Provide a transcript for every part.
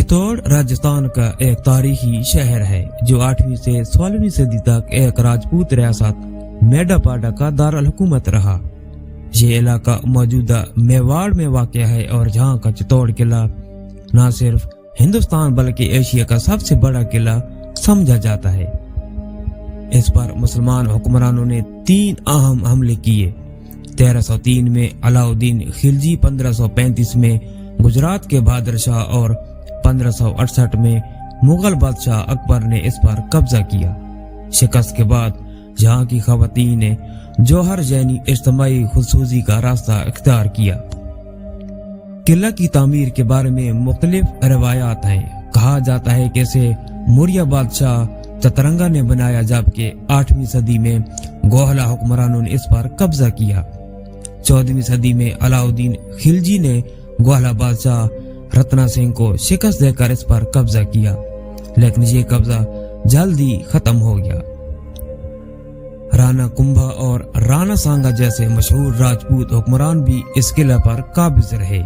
चित्तौड़ राजस्थान का एक तारीखी शहर है जो 8वीं से 16वीं सदी तक एक राजपूत रियासत मेड़ापाड़ा का दारुल हुकूमत रहा। ये इलाका मौजूदा मेवाड़ में वाक़ है और जहाँ का चित्तौड़ किला न सिर्फ हिंदुस्तान बल्कि एशिया का सबसे बड़ा किला समझा जाता है। इस पर मुसलमान हुक्मरानों ने 3 अहम हमले किए। 1303 में अलाउद्दीन खिलजी, 1535 में गुजरात के बहादुर शाह और 1568 में मुगल बादशाह अकबर ने इस पर कब्जा किया। शिकस्त के बाद यहाँ की खवातीन ने जौहर जैनी इज्तिमाई खुदसूसी का रास्ता इख्तियार किया। किला की तामीर के बारे में मुख्तलिफ रवायात हैं। कहा जाता है कि इसे मौर्य बादशाह चतरंगा ने बनाया, जबकि 8वीं सदी में गोहला हुक्मरानों ने इस पर कब्जा किया। 14वीं सदी में अलाउद्दीन खिलजी ने गोहला बादशाह रत्ना सिंह को शिकस्त देकर इस पर कब्जा किया, लेकिन ये कब्जा जल्द ही खत्म हो गया। राणा कुंभा और राणा सांगा जैसे मशहूर राजपूत हुक्मरान भी इस किले पर काबिज रहे।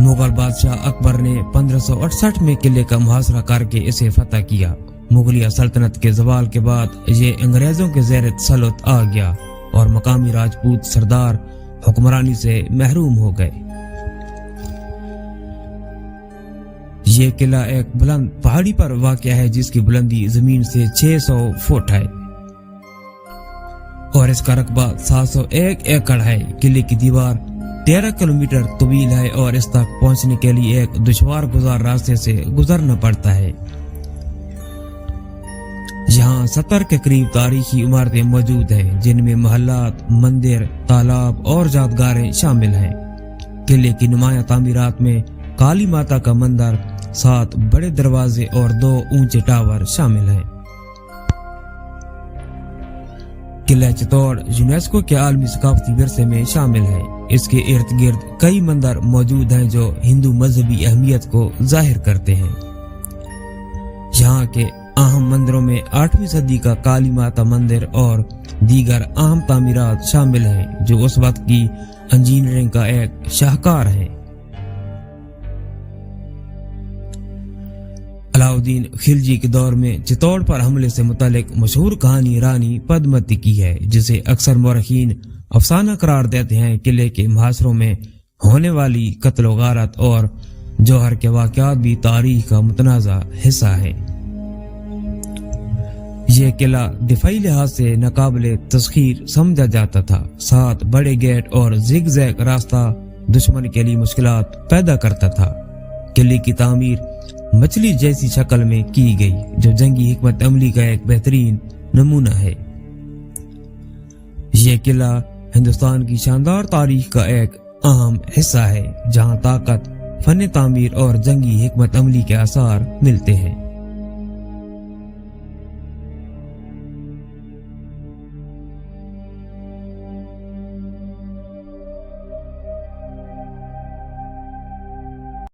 मुगल बादशाह अकबर ने 1568 में किले का मुहासरा करके इसे फतह किया। मुगलिया सल्तनत के ज़वाल के बाद ये अंग्रेजों के ज़ेर तसल्लुत आ गया और मकामी राजपूत सरदार हुक्मरानी से महरूम हो गए। ये किला एक बुलंद पहाड़ी पर वाक़या है जिसकी बुलंदी जमीन से 600 फुट है और इसका रकबा 701 एकड़ है। किले की दीवार 13 किलोमीटर तवील है और इस तक पहुंचने के लिए एक दुश्वार गुजार रास्ते से गुजरना पड़ता है। यहाँ 70 के करीब तारीखी इमारतें मौजूद हैं, जिनमें महल्लात, मंदिर, तालाब और यादगारें शामिल हैं। किले की नुमाया तामीरात में काली माता का मंदिर, 7 बड़े दरवाजे और 2 ऊंचे टावर शामिल हैं। किला चित्तौड़ यूनेस्को के आलमी सकाफती विरसे में शामिल है। इसके इर्द गिर्द कई मंदिर मौजूद हैं जो हिंदू मजहबी अहमियत को जाहिर करते हैं। यहाँ के अहम मंदिरों में 8वीं सदी का काली माता मंदिर और दीगर अहम तामीरात शामिल हैं जो उस वक्त की इंजीनियरिंग का एक शाहकार है। अलाउद्दीन खिलजी के दौर में चित्तौड़ पर हमले से मुतालिक मशहूर कहानी रानी पद्मावती की है, जिसे अक्सर मौरखीन अफसाना करार देते हैं। किले के मुहासरों में होने वाली कत्ल गारत और जौहर के वाक़यात भी तारीख का मुतनाज़ा हिस्सा है। यह किला दिफाई लिहाज से नाकाबिले तस्खीर समझा जाता था। 7 बड़े गेट और जिग-जैग रास्ता दुश्मन के लिए मुश्किलात पैदा करता था। किले की तामीर मछली जैसी शक्ल में की गई, जो जंगी हिकमत अमली का एक बेहतरीन नमूना है। यह किला हिंदुस्तान की शानदार तारीख का एक अहम हिस्सा है, जहां ताकत, फन तामीर और जंगी हिकमत अमली के आसार मिलते हैं।